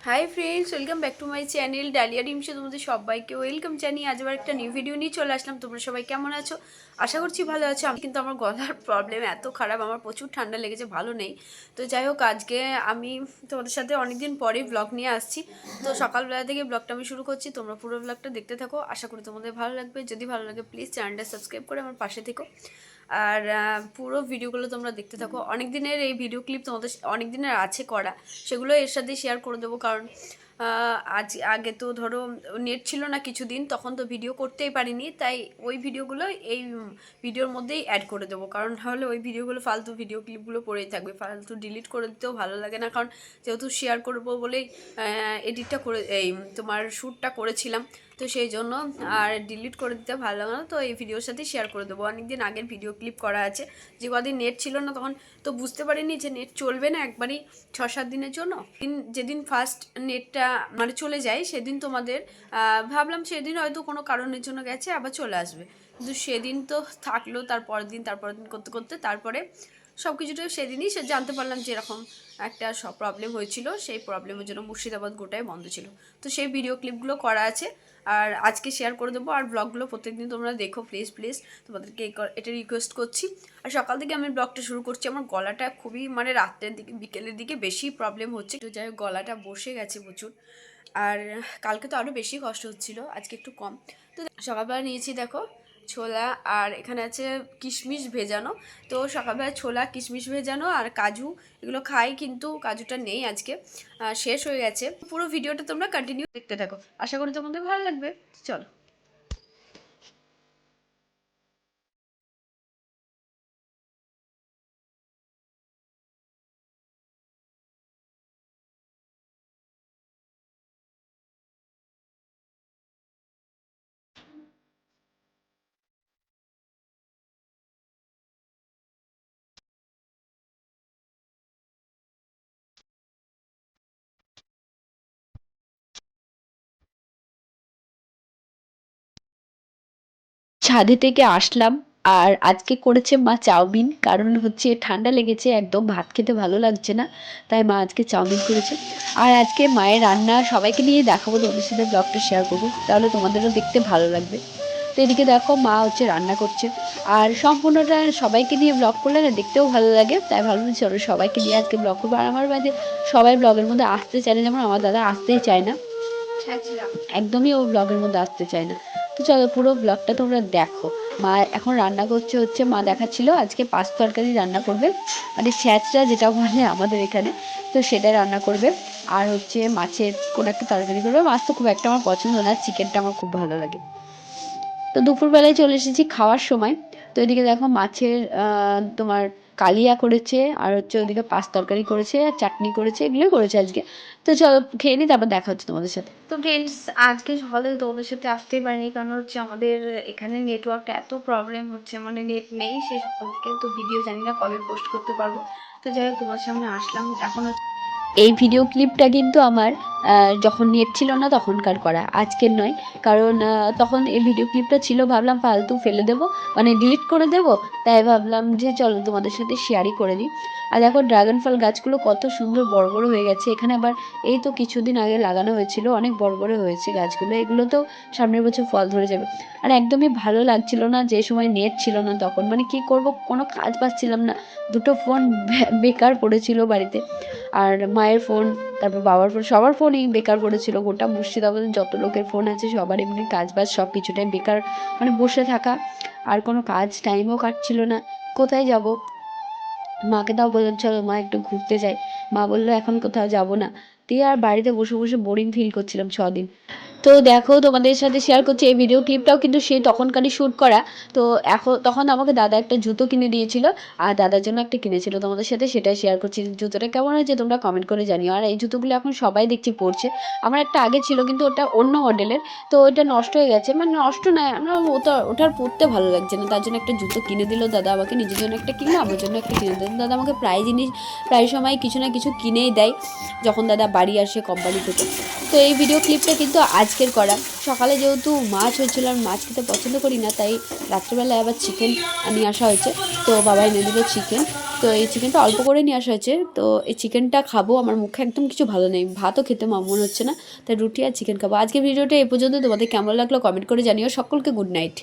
High friends, welcome back to my channel Dalia ডিমসে তোমাদের সবাইকে ওয়েলকাম জানিয়ে আজ আবার একটা নিউ ভিডিও নিয়ে চলে আসলাম। তোমরা সবাই কেমন আছো? আশা করছি ভালো আছো। আমি কিন্তু আমার গলার প্রবলেম এত খারাপ, আমার প্রচুর ঠান্ডা লেগেছে, ভালো নেই। তো যাই হোক, আজকে আমি তোমাদের সাথে অনেকদিন পরে ব্লগ নিয়ে আসছি। তো সকালবেলা থেকে ব্লগটা আমি শুরু করছি, তোমরা পুরো ব্লগটা দেখতে থাকো। আশা করি তোমাদের ভালো লাগবে। যদি ভালো লাগে প্লিজ চ্যানেলটা সাবস্ক্রাইব করে আমার পাশে থেকো। আর পুরো ভিডিওগুলো তোমরা দেখতে থাকো। অনেক দিনের এই ভিডিও ক্লিপ তোমাদের অনেক দিনের আছে করা, সেগুলো এর সাথে শেয়ার করে দেবো। কারণ আগে তো ধরো নেট ছিল না কিছুদিন, তখন তো ভিডিও করতেই পারিনি, তাই ওই ভিডিওগুলো এই ভিডিওর মধ্যেই অ্যাড করে দেবো। কারণ তাহলে ওই ভিডিওগুলো ফালতু ভিডিও ক্লিপগুলো পড়েই থাকবে, ফালতু ডিলিট করে দিতেও ভালো লাগে না। কারণ যেহেতু শেয়ার করবো বলেই এডিটটা করে এই তোমার শ্যুটটা করেছিলাম, তো সেই জন্য আর ডিলিট করে দিতে ভালো লাগে না। তো এই ভিডিওর সাথে শেয়ার করে দেবো। অনেকদিন আগের ভিডিও ক্লিপ করা আছে, যে কদিন নেট ছিল না তখন তো বুঝতে পারিনি যে নেট চলবে না একবারই 6-7 দিনের জন্য। যেদিন ফার্স্ট নেটটা মানে চলে যায় সেদিন তোমাদের ভাবলাম সেদিন হয়তো কোনো কারণের জন্য গেছে, আবার চলে আসবে। কিন্তু সেদিন তো থাকলো, তারপরের দিন করতে করতে তারপরে সব কিছুটা সেদিনই জানতে পারলাম যে এরকম একটা সব প্রবলেম হয়েছিল। সেই প্রবলেমের জন্য মুর্শিদাবাদ গোটাই বন্ধ ছিল। তো সেই ভিডিও ক্লিপগুলো করা আছে আর আজকে শেয়ার করে দেবো। আর ব্লগগুলো প্রত্যেকদিন তোমরা দেখো প্লিজ প্লিজ, তোমাদেরকে এটা রিকোয়েস্ট করছি। আর সকাল থেকে আমি ব্লগটা শুরু করছি। আমার গলাটা খুবই মানে রাত্রের দিকে বিকেলের দিকে বেশি প্রবলেম হচ্ছে, তো যাই হোক গলাটা বসে গেছে প্রচুর। আর কালকে তো আরও বেশি কষ্ট হচ্ছিলো, আজকে একটু কম। তো সকালবেলা নিয়েছি দেখো ছোলা, আর এখানে আছে কিশমিশ ভেজানো। তো সকালবেলা ছোলা, কিশমিশ ভেজানো আর কাজু, এগুলো খাই, কিন্তু কাজুটা নেই আজকে, শেষ হয়ে গেছে। পুরো ভিডিওটা তোমরা কন্টিনিউ দেখতে থাকো, আশা করি তোমাদের ভালো লাগবে। চলো। ছাদে থেকে আসলাম। আর আজকে করেছে মা চাউমিন, কারণ হচ্ছে ঠান্ডা লেগেছে, একদম ভাত খেতে ভালো লাগছে না, তাই মা আজকে চাউমিন করেছে। আর আজকে মায়ের রান্না সবাইকে নিয়ে দেখাবো, তোমাদের সাথে ব্লগটা শেয়ার করবো, তাহলে তোমাদেরও দেখতে ভালো লাগবে। তো এদিকে দেখো মা হচ্ছে রান্না করছে, আর সম্পূর্ণটা সবাইকে নিয়ে ব্লগ করলে না দেখতেও ভালো লাগে, তাই ভাবলাম চলো সবাইকে নিয়ে আজকে ব্লগ করবো। আর আমার বাড়িতে সবাই ব্লগের মধ্যে আসতে চায় না, যেমন আমার দাদা আসতেই চায় না, একদমই ও ব্লগের মধ্যে আসতে চায় না। তো চলো পুরো ব্লগটা তোমরা দেখো। মা এখন রান্না করছে, হচ্ছে মা দেখাচ্ছিল আজকে পাঁচ তরকারি রান্না করবে, মানে ছ্যাঁচড়া যেটা বলে আমাদের এখানে, তো সেটাই রান্না করবে। আর হচ্ছে মাছের কোনো একটা তরকারি করবে। মাছ তো খুব একটা আমার পছন্দ না, চিকেনটা আমার খুব ভালো লাগে। তো দুপুরবেলায় চলে এসেছি খাওয়ার সময়। তো এদিকে দেখো মাছের তোমার কালিয়া করেছে, আর হচ্ছে ওদিকে পাঁচ তরকারি করেছে, আর চাটনি করেছে, এগুলোই করেছে আজকে। তো চলো খেয়ে নিই, তারপর দেখা হচ্ছে তোমাদের সাথে। তো ফ্রেন্ডস, আজকে সকালে তোমাদের সাথে আসতেই পারিনি, কারণ হচ্ছে আমাদের এখানে নেটওয়ার্কটা এত প্রবলেম হচ্ছে, মানে নেট নেই সেই সকাল থেকে। তো ভিডিও জানি না কবে পোস্ট করতে পারবো। তো যাই হোক, তোমার সামনে আসলাম এখন। এই ভিডিও ক্লিপটা কিন্তু আমার যখন নেট ছিল না তখনকার করা, আজকের নয়। কারণ তখন এই ভিডিও ক্লিপটা ছিল, ভাবলাম ফালতু ফেলে দেবো, মানে ডিলিট করে দেবো, তাই ভাবলাম যে চলো তোমাদের সাথে শেয়ারই করে দিই। আর দেখো ড্রাগন ফল গাছগুলো কত সুন্দর বড় বড় হয়ে গেছে এখানে। আবার এই তো কিছুদিন আগে লাগানো হয়েছিল, অনেক বড় বড় হয়েছে গাছগুলো, এগুলোতেও সামনের বছর ফল ধরে যাবে। আর একদমই ভালো লাগছিল না, যে সময় নেট ছিল না তখন, মানে কি করব, কোনো কাজ পাচ্ছিলাম না। দুটো ফোন বেকার পড়েছিল বাড়িতে, আর মায়ের ফোন, তারপর বাবার ফোন, সবার ফোনই বেকার পড়েছিল। গোটা মুর্শিদাবাদে যত লোকের ফোন আছে সবার এমনি কাজ বাজ সব কিছুটাই বেকার, মানে বসে থাকা, আর কোনো কাজ টাইমও কাটছিল না। কোথায় যাব? মাকে তাও বললাম চলো মা একটু ঘুরতে যাই। মা বললো এখন কোথাও যাব না। দিয়ে আর বাড়িতে বসে বসে বোরিং ফিল করছিলাম 6 দিন। তো দেখো তোমাদের সাথে শেয়ার করছি, এই ভিডিও ক্লিপটাও কিন্তু সেই তখনকারই শ্যুট করা। তো এখন তখন আমাকে দাদা একটা জুতো কিনে দিয়েছিল, আর দাদার জন্য একটা কিনেছিল, তোমাদের সাথে সেটাই শেয়ার করছি। জুতোটা কেমন হয়েছে তোমরা কমেন্ট করে জানিও। আর এই জুতোগুলো এখন সবাই দেখছি পরছে। আমার একটা আগে ছিল, কিন্তু ওটা অন্য মডেলের, তো ওটা নষ্ট হয়ে গেছে, মানে নষ্ট নয়, আমার ওটার পরতে ভালো লাগছে না, তার জন্য একটা জুতো কিনে দিল দাদা আমাকে। নিজের জন্য একটা কিনলো, আমার জন্য একটা কিনে দিল দাদা আমাকে। প্রায় জিনিস প্রায় সময় কিছু না কিছু কিনেই দেয় যখন দাদা বাড়ি আসে কোম্পানি থেকে। তো এই ভিডিও ক্লিপটা কিন্তু আজকের করা। সকালে যেহেতু মাছ হচ্ছিল, আর মাছ খেতে পছন্দ করি না, তাই রাত্রেবেলায় আবার চিকেন নিয়ে আসা হয়েছে, তো বাবা এনে দিল চিকেন। তো এই চিকেনটা অল্প করে নিয়ে আসা হয়েছে, তো এই চিকেনটা খাবো। আমার মুখে একদম কিছু ভালো নেই, ভাতও খেতে মন হচ্ছে না, তাই রুটি আর চিকেন খাবো। আজকে ভিডিওটা এই পর্যন্ত। তোমাদের কেমন লাগলো কমেন্ট করে জানিও। সকলকে গুড নাইট।